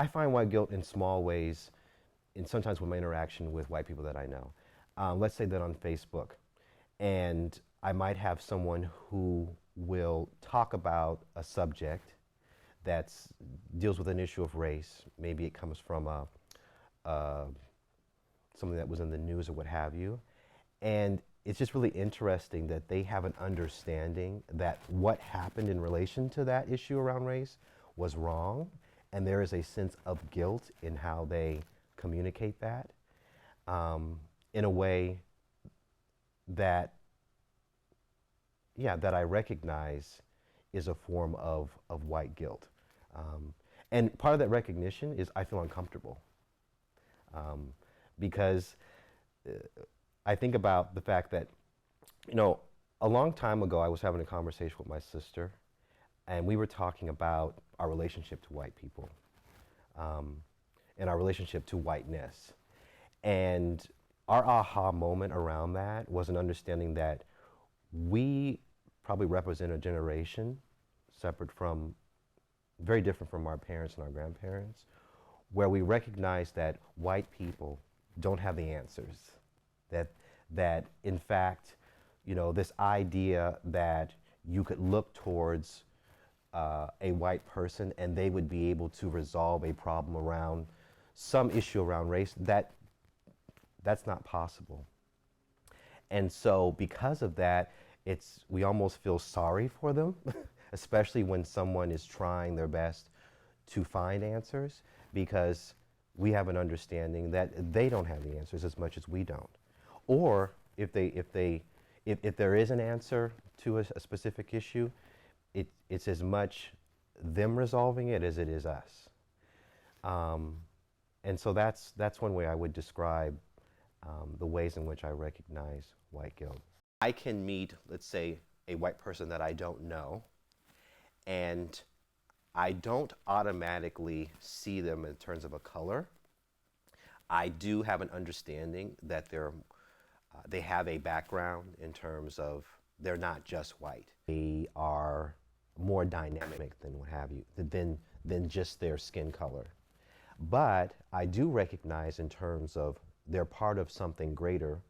I find white guilt in small ways, and sometimes with my interaction with white people that I know. Let's say that on Facebook, and I might have someone who will talk about a subject that deals with an issue of race. Maybe it comes from uh, something that was in the news or what have you. And it's just really interesting that they have an understanding that what happened in relation to that issue around race was wrong, and there is a sense of guilt in how they communicate that in a way that, yeah, that I recognize is a form of white guilt. And part of that recognition is I feel uncomfortable because I think about the fact that, you know, a long time ago I was having a conversation with my sister, and we were talking about our relationship to white people and our relationship to whiteness. And our aha moment around that was an understanding that we probably represent a generation separate from, very different from our parents and our grandparents, where we recognize that white people don't have the answers. That in fact, you know, this idea that you could look towards a white person and they would be able to resolve a problem around some issue around race, that's not possible. And so because of that, we almost feel sorry for them, especially when someone is trying their best to find answers, because we have an understanding that they don't have the answers as much as we don't. Or if there is an answer to a specific issue, it's as much them resolving it as it is us. And so that's one way I would describe the ways in which I recognize white guilt. I can meet, let's say, a white person that I don't know, and I don't automatically see them in terms of a color. I do have an understanding that they have a background in terms of they're not just white. They are more dynamic than what have you, than just their skin color. But I do recognize in terms of they're part of something greater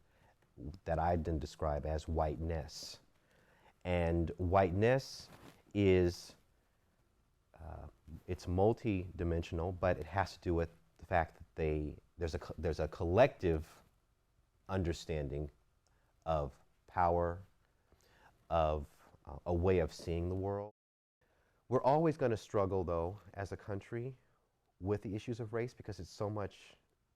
that I didn't describe as whiteness. And whiteness is, it's multi-dimensional, but it has to do with the fact that there's a collective understanding of power, of a way of seeing the world. We're always going to struggle, though, as a country with the issues of race because it's so much,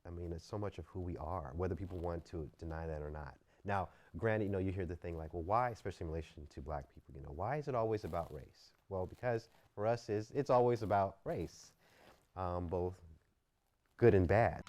I mean, it's so much of who we are, whether people want to deny that or not. Now, granted, you know, you hear the thing like, well, why, especially in relation to black people, you know, why is it always about race? Well, because for us, it's always about race, both good and bad.